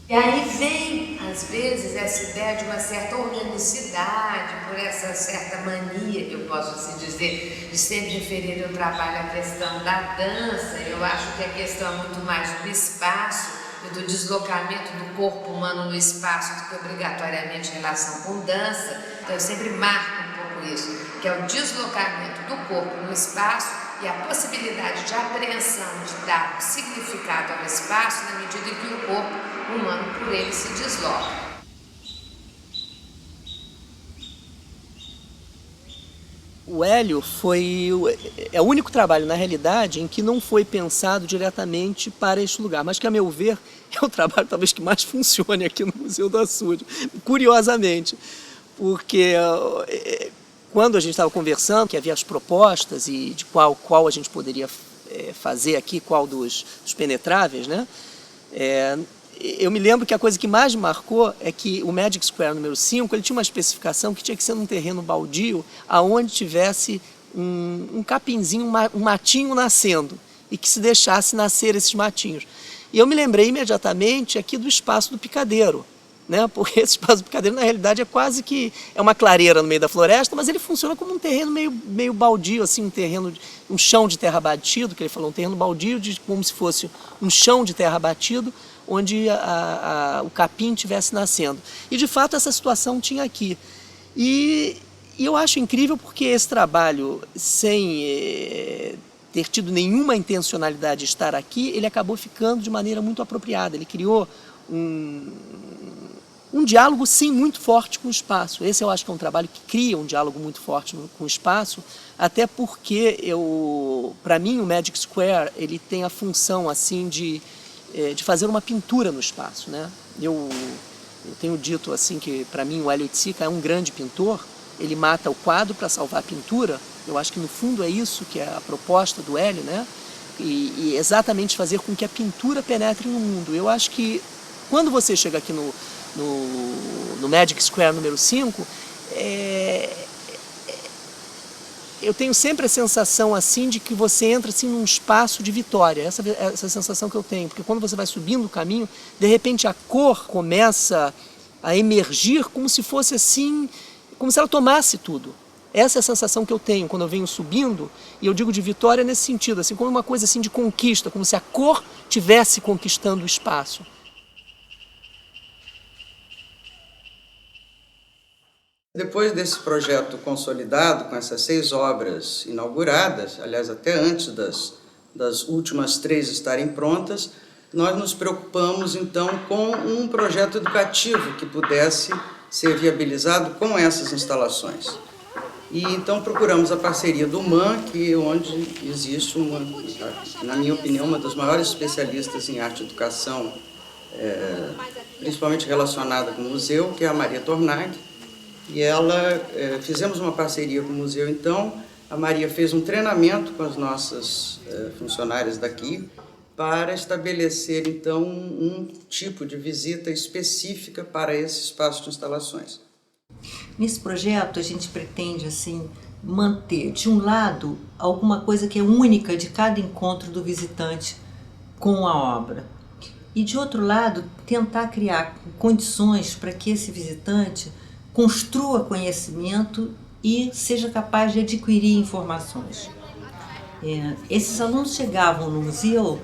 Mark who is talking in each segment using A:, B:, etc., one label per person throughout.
A: E aí vem, às vezes, essa ideia de uma certa organicidade, por essa certa mania, que eu posso assim dizer, de sempre referir o trabalho à questão da dança. Eu acho que a questão é muito mais do espaço e do deslocamento do corpo humano no espaço do que obrigatoriamente em relação com dança. Então eu sempre marco um pouco isso, que é o deslocamento do corpo no espaço e a possibilidade de apreensão, de dar significado ao espaço na medida em que o corpo humano por ele se desloca.
B: O Hélio é o único trabalho, na realidade, em que não foi pensado diretamente para este lugar, mas que, a meu ver, é o trabalho talvez que mais funcione aqui no Museu do Açude, curiosamente, porque quando a gente estava conversando, que havia as propostas e de qual a gente poderia fazer aqui, qual dos penetráveis, né? Eu me lembro que a coisa que mais me marcou é que o Magic Square número 5, ele tinha uma especificação que tinha que ser num terreno baldio, aonde tivesse um capinzinho, um matinho nascendo, e que se deixasse nascer esses matinhos. E eu me lembrei imediatamente aqui do espaço do Picadeiro, né? Porque esse espaço do Picadeiro, na realidade, é quase que uma clareira no meio da floresta, mas ele funciona como um terreno meio baldio, assim, um chão de terra batido, que ele falou, um terreno baldio, como se fosse um chão de terra batido, onde o capim estivesse nascendo. E, de fato, essa situação tinha aqui. E eu acho incrível porque esse trabalho, sem ter tido nenhuma intencionalidade de estar aqui, ele acabou ficando de maneira muito apropriada. Ele criou um diálogo, sim, muito forte com o espaço. Esse eu acho que é um trabalho que cria um diálogo muito forte com o espaço, até porque, para mim, o Magic Square ele tem a função assim, de fazer uma pintura no espaço, né? Eu tenho dito assim que, para mim, o Hélio Oiticica é um grande pintor. Ele mata o quadro para salvar a pintura. Eu acho que, no fundo, é isso que é a proposta do Hélio, né? E exatamente fazer com que a pintura penetre no mundo. Eu acho que, quando você chega aqui no Magic Square número 5, eu tenho sempre a sensação assim de que você entra assim num espaço de vitória. Essa sensação que eu tenho, porque quando você vai subindo o caminho, de repente a cor começa a emergir como se fosse assim, como se ela tomasse tudo. Essa é a sensação que eu tenho quando eu venho subindo, e eu digo de vitória nesse sentido, assim, como uma coisa assim de conquista, como se a cor estivesse conquistando o espaço.
C: Depois desse projeto consolidado, com essas 6 obras inauguradas, aliás, até antes das últimas 3 estarem prontas, nós nos preocupamos, então, com um projeto educativo que pudesse ser viabilizado com essas instalações. E, então, procuramos a parceria do MAN, onde existe, na minha opinião, uma das maiores especialistas em arte e educação, principalmente relacionada com o museu, que é a Maria Tornag. E fizemos uma parceria com o museu, então, a Maria fez um treinamento com as nossas funcionárias daqui para estabelecer, então, um tipo de visita específica para esse espaço de instalações.
D: Nesse projeto, a gente pretende, assim, manter, de um lado, alguma coisa que é única de cada encontro do visitante com a obra. E, de outro lado, tentar criar condições para que esse visitante construa conhecimento e seja capaz de adquirir informações. Esses alunos chegavam no museu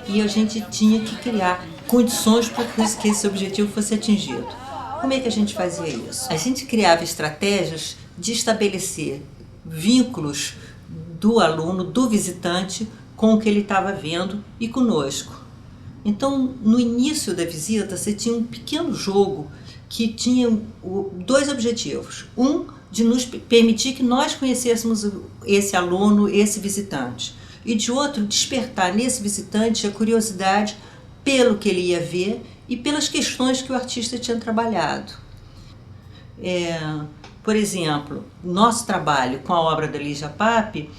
D: e a gente tinha que criar condições para que esse objetivo fosse atingido. Como é que a gente fazia isso? A gente criava estratégias de estabelecer vínculos do aluno, do visitante, com o que ele estava vendo e conosco. Então, no início da visita, você tinha um pequeno jogo que tinha 2 objetivos. Um, de nos permitir que nós conhecêssemos esse aluno, esse visitante. E de outro, despertar nesse visitante a curiosidade pelo que ele ia ver e pelas questões que o artista tinha trabalhado. Por exemplo, nosso trabalho com a obra da Lígia Pape,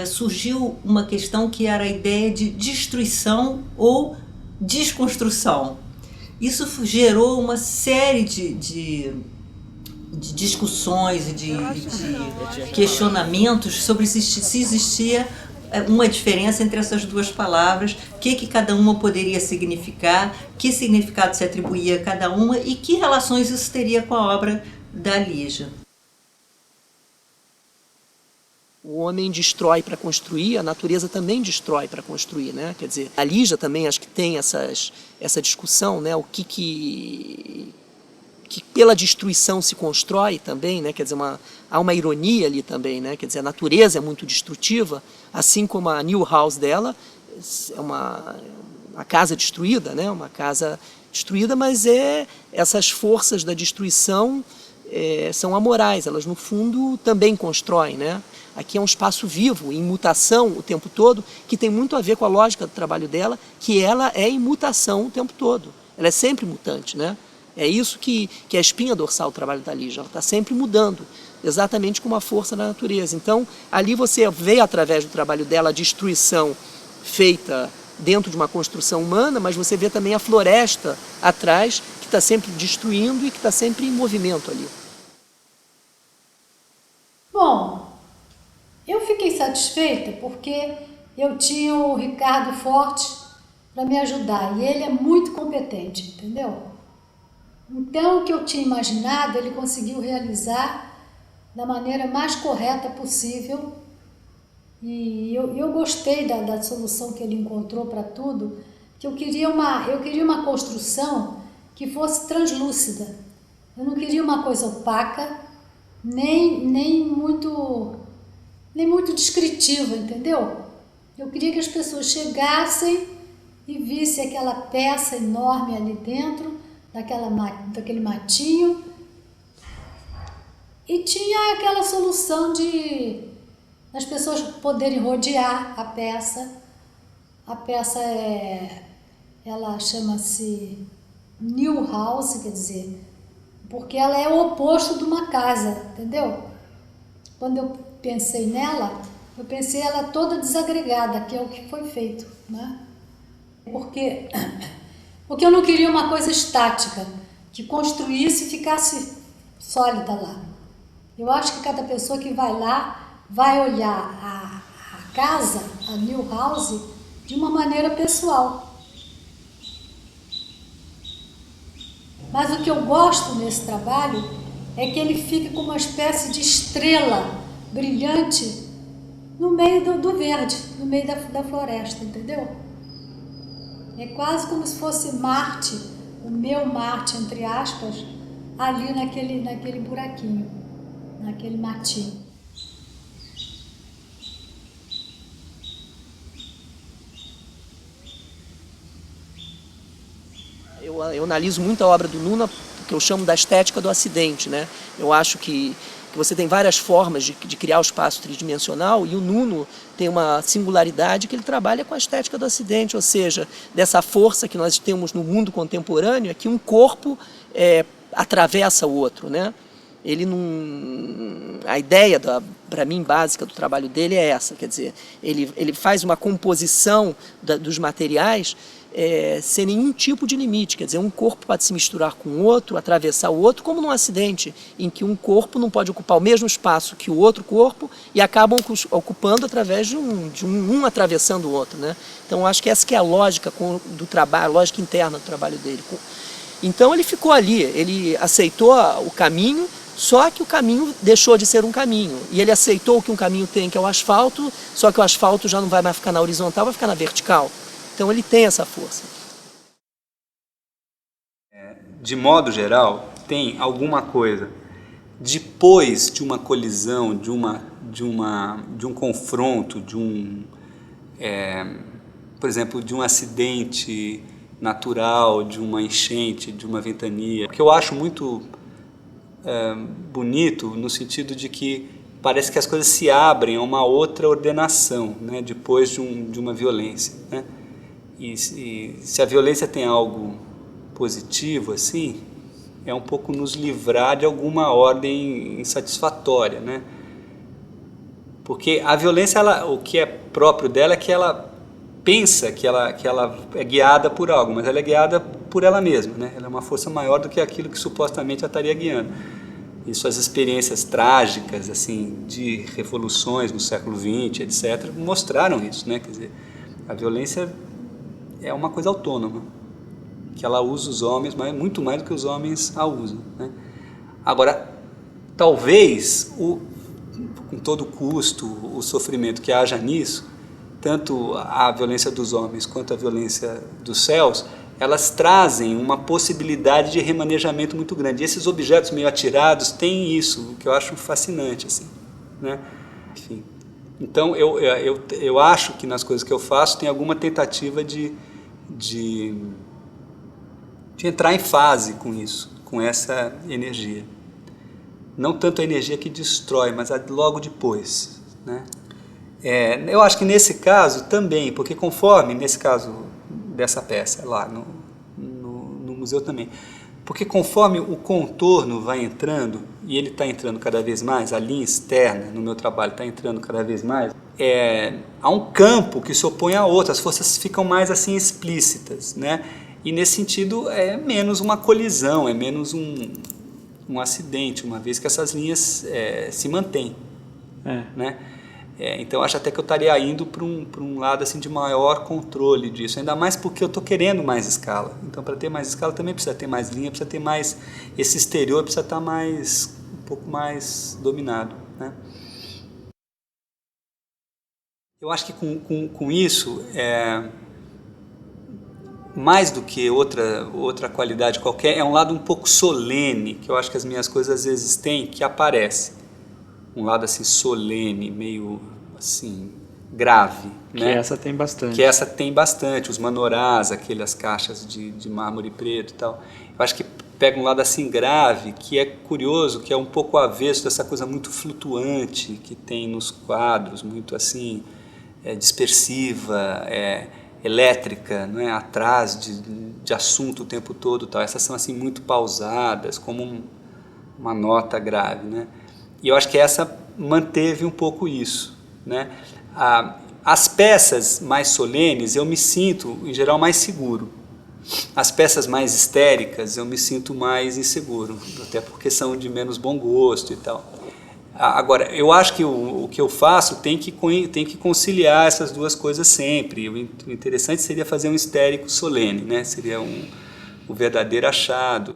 D: surgiu uma questão que era a ideia de destruição ou desconstrução. Isso gerou uma série de discussões e de questionamentos sobre se existia uma diferença entre essas duas palavras, o que cada uma poderia significar, que significado se atribuía a cada uma e que relações isso teria com a obra da Lígia.
B: O homem destrói para construir, a natureza também destrói para construir, né? Quer dizer, a Lígia também acho que tem essa discussão, né? O que pela destruição se constrói também, né? Quer dizer, há uma ironia ali também, né? Quer dizer, a natureza é muito destrutiva, assim como a New House dela é uma casa destruída, né? Uma casa destruída, mas essas forças da destruição são amorais, elas no fundo também constroem, né? Aqui é um espaço vivo, em mutação o tempo todo, que tem muito a ver com a lógica do trabalho dela, que ela é em mutação o tempo todo. Ela é sempre mutante, né? É isso que é a espinha dorsal do trabalho da Lígia. Ela está sempre mudando, exatamente como a força da natureza. Então, ali você vê, através do trabalho dela, a destruição feita dentro de uma construção humana, mas você vê também a floresta atrás, que está sempre destruindo e que está sempre em movimento ali.
E: Bom, eu fiquei satisfeita porque eu tinha o Ricardo Forte para me ajudar e ele é muito competente, entendeu? Então, o que eu tinha imaginado, ele conseguiu realizar da maneira mais correta possível e eu gostei da solução que ele encontrou para tudo, que eu queria uma construção que fosse translúcida. Eu não queria uma coisa opaca, nem muito descritiva, entendeu? Eu queria que as pessoas chegassem e vissem aquela peça enorme ali dentro, daquele matinho, e tinha aquela solução de as pessoas poderem rodear a peça. A peça ela chama-se New House, quer dizer, porque ela é o oposto de uma casa, entendeu? Quando eu pensei nela, eu pensei ela toda desagregada, que é o que foi feito, né? Porque eu não queria uma coisa estática, que construísse e ficasse sólida lá. Eu acho que cada pessoa que vai lá vai olhar a casa, a New House, de uma maneira pessoal. Mas o que eu gosto nesse trabalho é que ele fica com uma espécie de estrela brilhante no meio do verde, no meio da floresta, entendeu? É quase como se fosse Marte, o meu Marte, entre aspas, ali naquele buraquinho, naquele matinho.
B: Eu analiso muito a obra do Nuno, que eu chamo da estética do acidente, né? Eu acho que você tem várias formas de criar o espaço tridimensional e o Nuno tem uma singularidade que ele trabalha com a estética do acidente, ou seja, dessa força que nós temos no mundo contemporâneo, é que um corpo atravessa o outro, né? Ele não... A ideia, para mim, básica do trabalho dele é essa, quer dizer, ele faz uma composição dos materiais sem nenhum tipo de limite, quer dizer, um corpo pode se misturar com o outro, atravessar o outro, como num acidente, em que um corpo não pode ocupar o mesmo espaço que o outro corpo e acabam ocupando através de um atravessando o outro, né? Então, acho que essa que é a lógica do trabalho, a lógica interna do trabalho dele. Então, ele ficou ali, ele aceitou o caminho, só que o caminho deixou de ser um caminho, e ele aceitou o que um caminho tem, que é o asfalto, só que o asfalto já não vai mais ficar na horizontal, vai ficar na vertical. Então ele tem essa força.
F: De modo geral, tem alguma coisa depois de uma colisão, de um confronto, por exemplo, de um acidente natural, de uma enchente, de uma ventania, que eu acho muito bonito no sentido de que parece que as coisas se abrem a uma outra ordenação, né, depois de uma violência, né? E se a violência tem algo positivo, assim, é um pouco nos livrar de alguma ordem insatisfatória, né? Porque a violência, o que é próprio dela é que ela pensa que ela é guiada por algo, mas ela é guiada por ela mesma, né? Ela é uma força maior do que aquilo que supostamente ela estaria guiando. e suas experiências trágicas, assim, de revoluções no século XX, etc., mostraram isso, né? Quer dizer, a violência é uma coisa autônoma, que ela usa os homens, mas muito mais do que os homens a usam, né? Agora, talvez, com todo o custo, o sofrimento que haja nisso, tanto a violência dos homens quanto a violência dos céus, elas trazem uma possibilidade de remanejamento muito grande. E esses objetos meio atirados têm isso, o que eu acho fascinante, assim, né? Enfim. Então, eu acho que nas coisas que eu faço tem alguma tentativa de entrar em fase com isso, com essa energia. Não tanto a energia que destrói, mas a logo depois, né? Eu acho que nesse caso também, porque conforme, nesse caso dessa peça lá no museu também, porque conforme o contorno vai entrando, e ele está entrando cada vez mais, a linha externa no meu trabalho está entrando cada vez mais, há um campo que se opõe a outro, as forças ficam mais assim explícitas, né? E nesse sentido é menos uma colisão, é menos um acidente, uma vez que essas linhas se mantêm, né? Então acho até que eu estaria indo para um lado assim de maior controle disso, ainda mais porque eu estou querendo mais escala. Então, para ter mais escala também precisa ter mais linha, precisa ter mais, esse exterior precisa estar um pouco mais dominado, né? Eu acho que com isso, mais do que outra qualidade qualquer, é um lado um pouco solene, que eu acho que as minhas coisas às vezes têm, que aparece. Um lado assim solene, meio assim grave,
G: que
F: né?
G: essa tem bastante.
F: Que essa tem bastante, os manorás, aquelas caixas de mármore preto e tal. Eu acho que pega um lado assim grave, que é curioso, que é um pouco avesso dessa coisa muito flutuante que tem nos quadros, muito assim dispersiva, elétrica, não é? Atrás de assunto o tempo todo, tal. Essas são assim muito pausadas, como uma nota grave, né? E eu acho que essa manteve um pouco isso, né? As peças mais solenes eu me sinto, em geral, mais seguro. As peças mais histéricas eu me sinto mais inseguro, até porque são de menos bom gosto e tal. Agora, eu acho que o que eu faço tem que conciliar essas duas coisas sempre. O interessante seria fazer um histérico solene, né? Seria o verdadeiro achado.